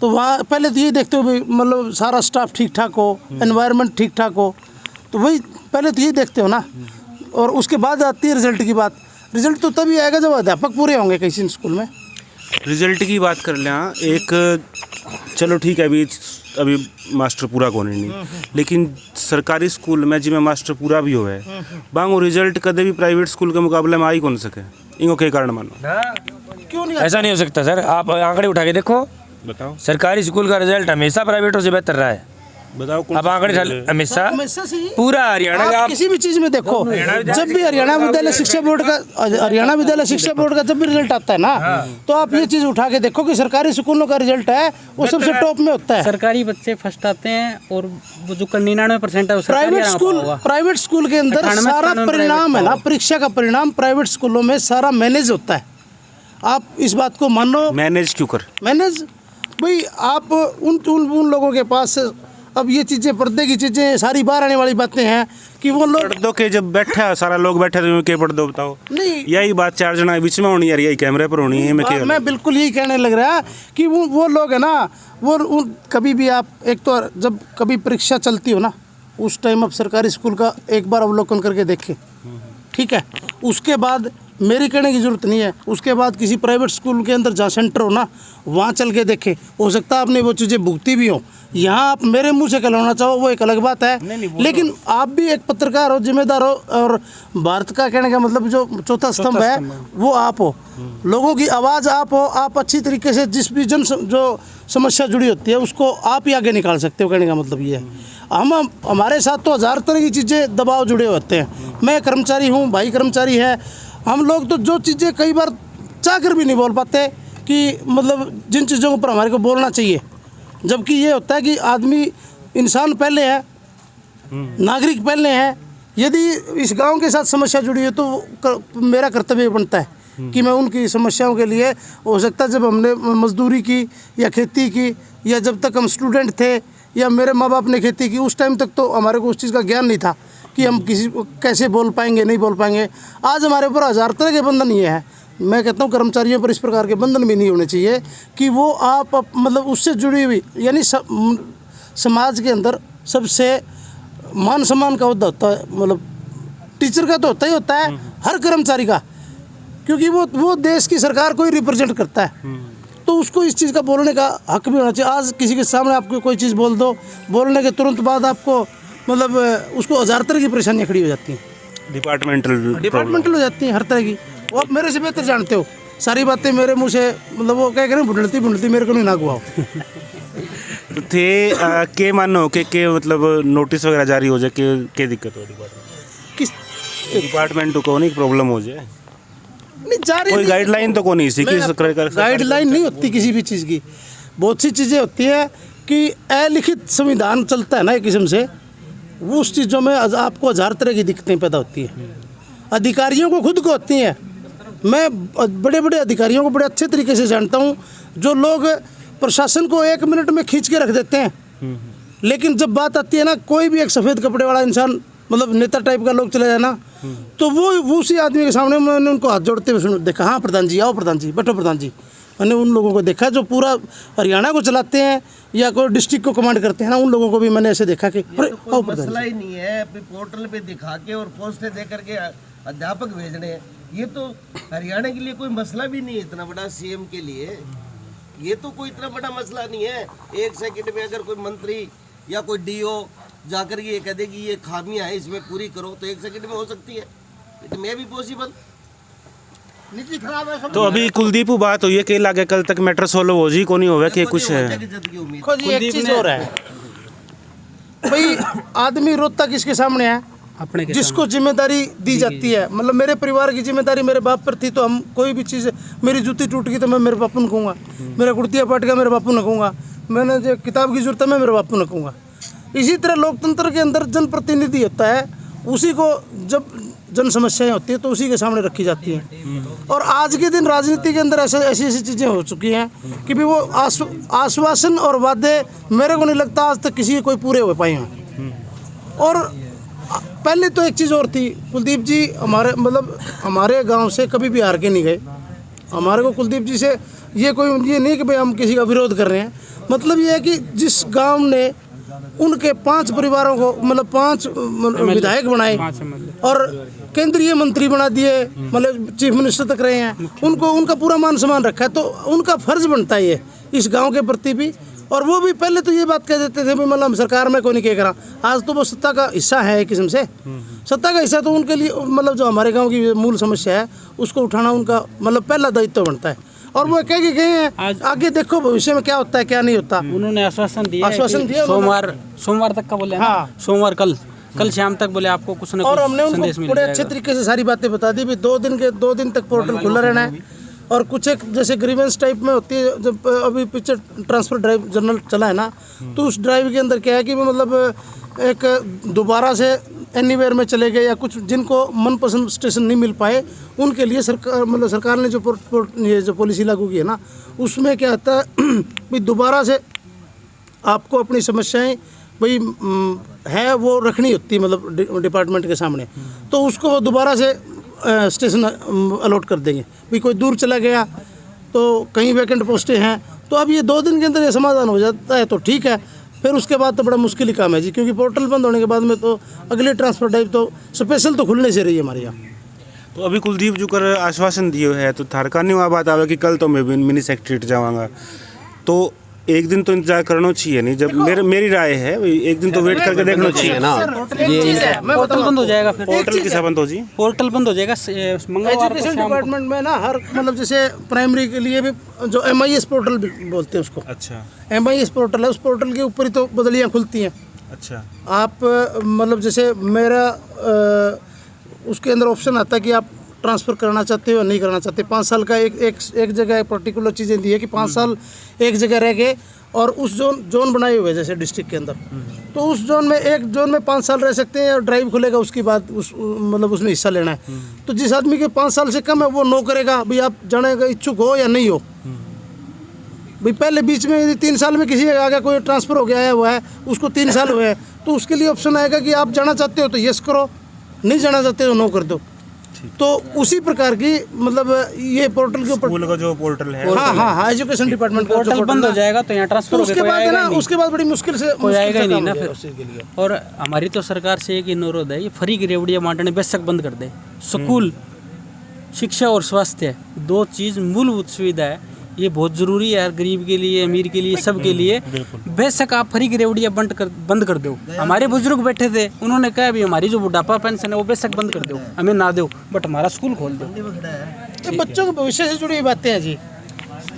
तो वहाँ पहले तो ये देखते हो भाई मतलब सारा स्टाफ ठीक ठाक हो, एनवायरनमेंट ठीक ठाक हो, तो वही पहले तो ये देखते हो ना। और उसके बाद आती है रिजल्ट की बात। रिजल्ट तो तभी आएगा जब अध्यापक पूरे होंगे किसी स्कूल में। रिजल्ट की बात कर लें, एक चलो ठीक है, अभी मास्टर पूरा कौन नहीं, लेकिन सरकारी स्कूल में जिसमें मास्टर पूरा भी हो है बांगो रिजल्ट कदे भी प्राइवेट स्कूल के मुकाबले में आ ही कौन सके। इनको के कारण मानो क्यों नहीं ऐसा नहीं हो सकता सर। आप आंकड़े उठा के देखो, बताओ। सरकारी स्कूल का रिजल्ट हमेशा प्राइवेटों से बेहतर रहा है। बताओ अब आंकड़े हमेशा से ही पूरा हरियाणा का आप किसी भी चीज़ में देखो, जब भी हरियाणा विद्यालय शिक्षा बोर्ड का जब भी रिजल्ट आता है ना, तो आप ये चीज़ उठा के देखो कि सरकारी स्कूलों का रिजल्ट है वो सबसे टॉप में होता है। सरकारी बच्चे फर्स्ट आते हैं और वो जो 99% है वो प्राइवेट स्कूल के अंदर सारा परिणाम है ना, परीक्षा का परिणाम प्राइवेट स्कूलों में सारा मैनेज होता है। आप इस बात को मानो। मैनेज क्यों कर मैनेज भाई आप उन लोगों के पास अब ये चीज़ें पर्दे की चीज़ें सारी बाहर आने वाली बातें हैं कि वो लोग पढ़ दो के जब बैठा सारा लोग बैठे तो के पढ़ दो, बताओ। नहीं, यही बात 4 जना बीच में होनी है, यही कैमरे पर होनी है। मैं बिल्कुल यही कहने लग रहा है कि वो लोग है ना, वो कभी भी आप एक तो जब कभी परीक्षा चलती हो ना, उस टाइम आप सरकारी स्कूल का एक बार अवलोकन करके देखें, ठीक है। उसके बाद मेरी कहने की ज़रूरत नहीं है, उसके बाद किसी प्राइवेट स्कूल के अंदर जहाँ सेंटर हो ना, वहाँ चल के देखें। हो सकता है आपने वो चीज़ें भुगती भी हो। यहाँ आप मेरे मुंह से कहलाना चाहो वो एक अलग बात है, लेकिन आप भी एक पत्रकार हो, जिम्मेदार हो, और भारत का कहने का मतलब जो चौथा स्तंभ है वो आप हो, लोगों की आवाज़ आप हो। आप अच्छी तरीके से जिस भी जो समस्या जुड़ी होती है उसको आप ही आगे निकाल सकते हो। कहने का मतलब ये है हमारे साथ तो 1000 तरह की चीज़ें दबाव जुड़े होते हैं। मैं कर्मचारी हूँ, भाई कर्मचारी है, हम लोग तो जो चीज़ें कई बार चाह कर भी नहीं बोल पाते कि मतलब जिन चीज़ों के ऊपर हमारे को बोलना चाहिए, जबकि ये होता है कि आदमी इंसान पहले है, नागरिक पहले है। यदि इस गांव के साथ समस्या जुड़ी है तो मेरा कर्तव्य बनता है कि मैं उनकी समस्याओं के लिए, हो सकता है जब हमने मजदूरी की या खेती की या जब तक हम स्टूडेंट थे या मेरे माँ बाप ने खेती की, उस टाइम तक तो हमारे को उस चीज़ का ज्ञान नहीं था कि हम किसी को कैसे बोल पाएंगे, नहीं बोल पाएंगे। आज हमारे ऊपर 1000 तरह के बंधन ये है। मैं कहता हूँ कर्मचारियों पर इस प्रकार के बंधन भी नहीं होने चाहिए कि वो आप मतलब उससे जुड़ी हुई, यानी समाज के अंदर सबसे मान सम्मान का होता है, मतलब टीचर का तो होता ही होता है, हर कर्मचारी का, क्योंकि वो देश की सरकार को ही रिप्रेजेंट करता है, तो उसको इस चीज़ का बोलने का हक भी होना चाहिए। आज किसी के सामने आपको कोई चीज़ बोल दो, बोलने के तुरंत बाद आपको मतलब उसको 1000 तरह की परेशानियाँ खड़ी हो जाती हैं, डिपार्टमेंटल हो जाती हैं हर तरह की। वो आप मेरे से बेहतर जानते हो, सारी बातें मेरे मुँह से मतलब वो क्या करें बुढ़ती मेरे को नहीं ना गुआओ। थे के मानो के मतलब नोटिस वगैरह जारी हो जाए के दिक्कत हो डिपार्टमेंट को नहीं प्रॉब्लम हो जाए, नहीं जारी कोई गाइडलाइन तो को नहीं सी गाइडलाइन नहीं होती किसी भी चीज़ की। बहुत सी चीज़ें होती है कि अलिखित संविधान चलता है ना एक किस्म से, वो उस चीज़ों में आपको 1000 तरह की दिक्कतें पैदा होती हैं। अधिकारियों को खुद को होती हैं। मैं बड़े बड़े अधिकारियों को बड़े अच्छे तरीके से जानता हूँ, जो लोग प्रशासन को 1 मिनट में खींच के रख देते हैं, लेकिन जब बात आती है ना, कोई भी एक सफ़ेद कपड़े वाला इंसान मतलब नेता टाइप का लोग चले जाए ना, तो वो उसी आदमी के सामने मैंने उनको हाथ जोड़ते हुए देखा, हाँ प्रधान जी आओ, प्रधान जी बैठो, प्रधान जी। मैंने उन लोगों को देखा जो पूरा हरियाणा को चलाते हैं या कोई डिस्ट्रिक्ट को कमांड करते हैं ना, उन लोगों को भी मैंने ऐसे देखा कि तो मसला ही नहीं है अपने पोर्टल पे दिखा के और पोस्टें दे करके अध्यापक भेजने हैं, ये तो हरियाणा के लिए कोई मसला भी नहीं है इतना बड़ा, सीएम के लिए ये तो कोई इतना बड़ा मसला नहीं है। 1 सेकंड में अगर कोई मंत्री या कोई डीओ जाकर ये कह दे कि ये खामियां हैं इसमें पूरी करो, तो 1 सेकंड में हो सकती है। It may be possible. नीति खराब है सब। तो अभी कुलदीप बात हुई है कि लागे कल तक मैटर सोल्व हो जी को नहीं होगा कि कुछ है। देखो जी एक चीज और है भाई, आदमी रोता किसके सामने है? अपने के जिसको जिम्मेदारी दी जाती है। मतलब मेरे परिवार की जिम्मेदारी मेरे बाप पर थी, तो हम कोई भी चीज़, मेरी जूती टूट गई तो मैं मेरे बापू ने कहूँगा, मेरा कुर्तिया पट गया मेरे बापू ने कहूँगा, मैंने जो किताब की जरूरत है मैं मेरे बापू ने कहूँगा। इसी तरह लोकतंत्र के अंदर जनप्रतिनिधि होता है, उसी को जब जन समस्याएं होती है तो उसी के सामने रखी जाती हैं। और आज के दिन राजनीति के अंदर ऐसी ऐसी चीज़ें हो चुकी हैं कि भी वो आश्वासन और वादे मेरे को नहीं लगता आज तक किसी के कोई पूरे हो पाए हैं। और पहले तो एक चीज़ और थी, कुलदीप जी हमारे गांव से कभी भी हार के नहीं गए। हमारे को कुलदीप जी से ये नहीं कि भाई हम किसी का विरोध कर रहे हैं। मतलब ये है कि जिस गांव ने उनके 5 परिवारों को 5 विधायक बनाए और केंद्रीय मंत्री बना दिए, चीफ मिनिस्टर तक रहे हैं, उनको उनका पूरा मान सम्मान रखा है, तो उनका फर्ज बनता है ये इस गांव के प्रति भी। और वो भी पहले तो ये बात कह देते थे भाई सरकार में कोई नहीं कह रहा, आज तो वो सत्ता का हिस्सा है एक किस्म से। सत्ता का हिस्सा तो उनके लिए जो हमारे गांव की मूल समस्या है उसको उठाना उनका पहला दायित्व बनता है। और वो कह के गए हैं आगे देखो भविष्य में क्या होता है क्या नहीं होता। उन्होंने आश्वासन दिया सोमवार तक का बोले। हाँ, सोमवार कल शाम तक बोले आपको कुछ ना कुछ। और हमने उनको बड़े अच्छे तरीके से सारी बातें बता दी भी 2 दिन तक पोर्टल खुला रहना है। और कुछ एक जैसे ग्रीवेंस टाइप में होती है, जब अभी पीछे ट्रांसफर ड्राइव जनरल चला है ना, तो उस ड्राइव के अंदर क्या है कि एक दोबारा से एनीवेयर में चले गए या कुछ जिनको मनपसंद स्टेशन नहीं मिल पाए उनके लिए सरकार ने जो पॉलिसी लागू की है ना, उसमें क्या होता है भाई दोबारा से आपको अपनी समस्याएं भाई है वो रखनी होती है डिपार्टमेंट के सामने, तो उसको वो दोबारा से स्टेशन अलॉट कर देंगे। भाई कोई दूर चला गया तो कहीं वैकेंट पोस्टें हैं, तो अब ये 2 दिन के अंदर ये समाधान हो जाता है तो ठीक है। फिर उसके बाद तो बड़ा मुश्किल ही काम है जी, क्योंकि पोर्टल बंद होने के बाद में तो अगली ट्रांसफर ड्राइव तो स्पेशल तो खुलने से रही है हमारे यहाँ। तो अभी कुलदीप जी कर आश्वासन दिए है तो थारका नहीं हुआ बात आवे कि कल तो मैं मिनी सेक्रेटरी जाऊँगा, तो एक दिन तो इंतजार करना चाहिए नहीं। जब मेरी राय है एक दिन तो वेट करके देखना चाहिए ना। ये पोर्टल बंद हो जाएगा, फिर पोर्टल किस बंद हो जी? पोर्टल बंद हो जाएगा मंगलवार एजुकेशन डिपार्टमेंट में ना हर जैसे प्राइमरी के लिए भी जो MIS पोर्टल बोलते हैं उसको। अच्छा, MIS पोर्टल है, उस पोर्टल के ऊपर ही तो बदलियाँ खुलती हैं। अच्छा, आप जैसे मेरा उसके अंदर ऑप्शन आता है कि आप ट्रांसफ़र करना चाहते हो या नहीं करना चाहते। 5 साल का एक जगह पर्टिकुलर चीज़ें दी है कि 5 साल एक जगह रह गए और उस जोन बनाए हुए जैसे डिस्ट्रिक्ट के अंदर, तो उस जोन में एक जोन में 5 साल रह सकते हैं और ड्राइव खुलेगा उसके बाद उसमें हिस्सा लेना है। तो जिस आदमी के 5 साल से कम है वो नो करेगा भाई आप जाने का इच्छुक हो या नहीं हो। भाई पहले बीच में यदि 3 साल में किसी आगे कोई ट्रांसफ़र हो गया है वो है उसको 3 साल हुए हैं, तो उसके लिए ऑप्शन आएगा कि आप जाना चाहते हो तो यस करो, नहीं जाना चाहते हो नो कर दो। तो उसी प्रकार की ये पोर्टल के ऊपर का जो पोर्टल है, हाँ एजुकेशन डिपार्टमेंट का पोर्टल बंद हो जाएगा तो यहाँ ट्रांसफर तो उसके बाद बड़ी मुश्किल से कोई आएगा ही नहीं ना फिर। और हमारी तो सरकार से एक ही अनुरोध है, ये फ्री की रेवड़ियाँ बांटने बेशक बंद कर दे। स्कूल, शिक्षा और स्वास्थ्य 2 चीज़ मूलभूत सुविधा है, ये बहुत ज़रूरी है यार, गरीब के लिए अमीर के लिए सब के लिए। बेशक आप फ्री की रेवड़ियाँ बंद कर दो। हमारे बुजुर्ग बैठे थे, उन्होंने कहा भी हमारी जो बुढ़ापा पेंशन है वो बेशक बंद कर दो, हमें ना दो, बट हमारा स्कूल खोल दो। ये बच्चों के भविष्य से जुड़ी हुई बातें हैं जी।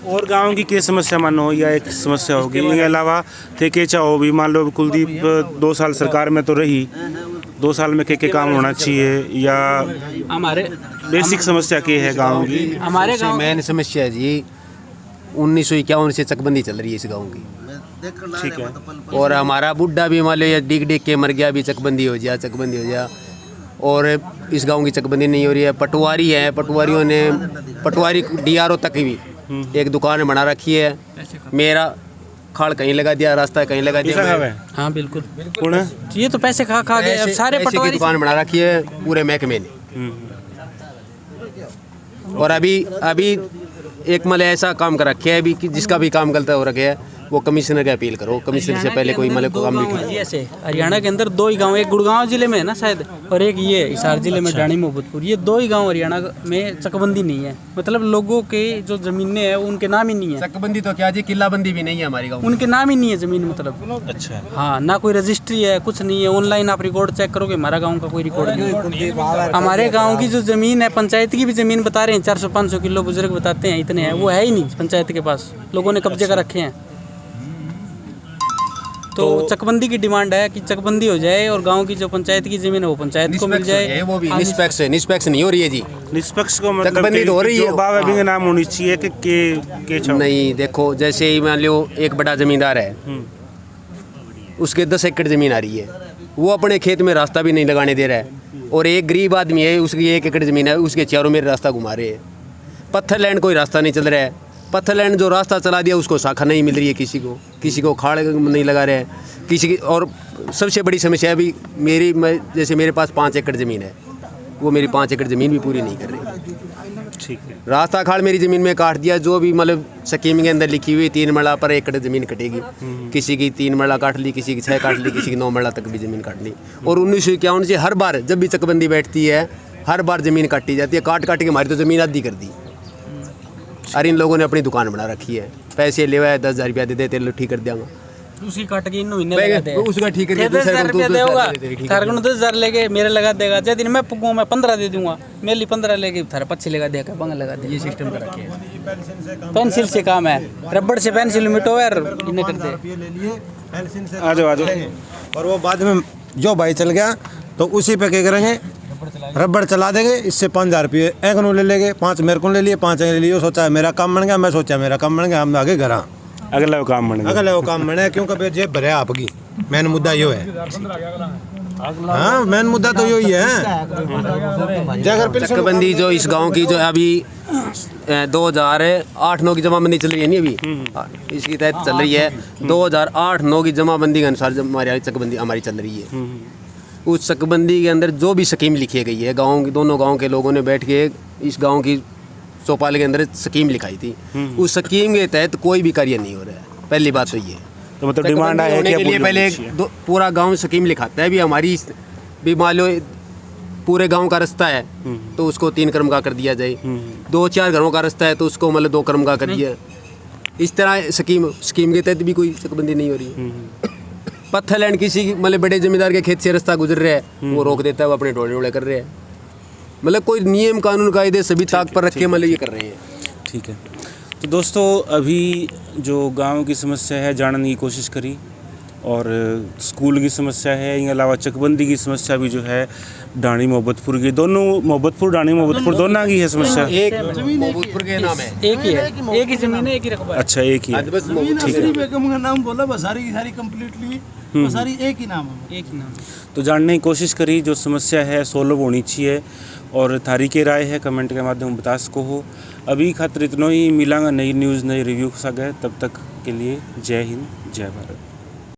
और गांव की क्या समस्या मानो या एक समस्या होगी इसके अलावा थे के चाहो भी मान लो कुलदीप 2 साल सरकार में तो रही, 2 साल में के काम होना चाहिए या हमारे बेसिक समस्या क्या है गाँव की? हमारे गाँव मेन समस्या है जी 1951 से चकबंदी चल रही है इस गांव की, ठीक है। और हमारा बुढ़ा भी मान लो या डिग के मर गया भी चकबंदी हो जा, और इस गांव की चकबंदी नहीं हो रही है। पटवारी है, पटवारी DRO तक भी एक दुकान बना रखी है, मेरा खाड़ कहीं लगा दिया, रास्ता कहीं लगा दिया। हाँ बिल्कुल, कौन है ये तो पैसे खा गए अब सारे पटवारी। दुकान बना रखी है पूरे महकमे ने। और अभी एक ऐसा काम कर रखे है अभी कि जिसका भी काम गलत हो रखे है वो कमिश्नर की अपील करो। कमिश्नर से पहले कोई मतलब काम नहीं जी। ऐसे हरियाणा के अंदर 2 ही गांव, एक गुड़गांव जिले में है ना शायद, और एक ये हिसार जिले में डाणी मोहब्बतपुर, ये 2 ही गांव हरियाणा में चकबंदी नहीं है। मतलब लोगों के जो जमीनें हैं उनके नाम ही नहीं है। चकबंदी तो क्या जी, किलाबंदी भी नहीं है हमारे गाँव, उनके नाम ही नहीं है जमीन, मतलब अच्छा। हाँ, ना कोई रजिस्ट्री है, कुछ नहीं है। ऑनलाइन आप रिकॉर्ड चेक करोगे, हमारा गाँव का कोई रिकॉर्ड नहीं है। हमारे गाँव की जो जमीन है, पंचायत की भी जमीन बता रहे हैं 400-500 किलो, बुजुर्ग बताते हैं इतने हैं, वो है ही नहीं पंचायत के पास, लोगों ने कब्जे कर रखे हैं। तो चकबंदी की डिमांड है कि चकबंदी हो जाए और गांव की जो पंचायत की जमीन है वो पंचायत को मिल जाए। वो भी निष्पक्ष है, निष्पक्ष नहीं हो रही है जी। निष्पक्ष को मतलब चकबंदी तो हो रही है, बाबा भी का नाम होनी चाहिए कि नहीं। देखो जैसे ही मान लो एक बड़ा जमींदार है, उसके 10 एकड़ जमीन आ रही है, वो अपने खेत में रास्ता भी नहीं लगाने दे रहा है, और एक गरीब आदमी है, उसकी 1 एकड़ जमीन है, उसके चारों में रास्ता घुमा रहे हैं। पत्थर लैंड कोई रास्ता नहीं चल रहा है, पत्थर लैंड जो रास्ता चला दिया उसको शाखा नहीं मिल रही है, किसी को खाड़ नहीं लगा रहे हैं किसी की। और सबसे बड़ी समस्या अभी जैसे मेरे पास 5 एकड़ ज़मीन है, वो मेरी 5 एकड़ ज़मीन भी पूरी नहीं कर रही। ठीक है, रास्ता खाड़ मेरी ज़मीन में काट दिया, जो भी मतलब स्कीम के अंदर लिखी हुई 3 मरला पर एकड़ ज़मीन कटेगी, किसी की 3 मरला काट ली, किसी की 6 काट ली, किसी की 9 मरला तक भी ज़मीन काट ली। और 1951 से हर बार जब भी चकबंदी बैठती है, हर बार ज़मीन काटी जाती है, काट के हमारी तो ज़मीन आधी कर दी। और इन लोगों ने अपनी दुकान बना रखी है, पैसे ले हुआ 10,000 रुपया दे देते, ठीक कर दिया उसी काट के इन महीने लगा दे, उसका ठीक कर 10,000 रुपया देगा, कारगुन 10,000 लेके मेरे लगा देगा, जिस दिन मैं पुगूँ मैं 15 दे दूंगा, मेरी 15 लेके थारा 25 लगा देगा, बंग लगा दे। ये सिस्टम कर रखे है, पेंसिल से काम है, रबड़ से पेंसिल मिटो यार, इन्हें कर दे। आ जाओ। और वो बाद में जो भाई चल गया तो उसी पे क्या करेंगे, रबड़ चला देंगे, इससे 5,000 रुपये एक ले लेंगे, 5 मेरे को ले लिए, 5 ले लिए। सोचा मेरा काम बन गया, मैं सोचा मेरा काम बन गया, हम आगे घर अगला वो काम बन गया, अगला वो काम बने, क्योंकि जेब भरे आपकी। मेन मुद्दा यो है, हाँ मेन मुद्दा तो यही है। चकबंदी जो इस गांव की जो अभी 2008-9 की जमाबंदी चल रही है, नहीं अभी इसकी तहत चल रही है। 2008-9 की जमाबंदी के अनुसार हमारी चकबंदी हमारी चल रही है। उस चकबंदी के अंदर जो भी स्कीम लिखी गई है, दोनों गाँव के लोगों ने बैठ के इस गाँव की चौपाल के अंदर स्कीम लिखाई थी, उस स्कीम के तहत कोई भी कार्य नहीं हो रहा है। पहली बात तो ये, तो मतलब डिमांड है कि लिए पहले पूरा गांव स्कीम लिखाता है। भी हमारी भी मान लो पूरे गांव का रास्ता है तो उसको 3 क्रम का कर दिया जाए, 2-4 घरों का रास्ता है तो उसको मतलब 2 क्रम का कर दिया। इस तरह स्कीम के तहत भी कोई चकबंदी नहीं हो रही है। पत्थर लैंड किसी मतलब बड़े जमींदार के खेत से रास्ता गुजर रहा है, वो रोक देता है, वो अपने डोले कर रहे हैं। मतलब कोई नियम कानून कायदे सभी ताक पर रख के मतलब ये कर रहे हैं। ठीक है, तो दोस्तों अभी जो गांव की समस्या है जानने की कोशिश करी, और स्कूल की समस्या है, इसके अलावा चकबंदी की समस्या भी जो है, डाणी मोहब्बतपुर की, दोनों मोहब्बतपुर डाणी मोहब्बतपुर दोनों की है समस्या। एक मोहब्बतपुर के नाम है, एक ही है, एक ही जमीन है, एक ही रकबा। अच्छा, एक ही है, ठीक है। बेगम का नाम बोला, बस सारी कंप्लीटली सारी एक ही नाम है, एक ही नाम। तो जानने की कोशिश करी, जो समस्या है सोल्व होनी चाहिए, और थारी के राय है कमेंट के माध्यम बता सको हो। अभी खातिर इतना ही, मिलांगा नई न्यूज़ नई रिव्यू के साथ, तब तक के लिए जय हिंद जय भारत।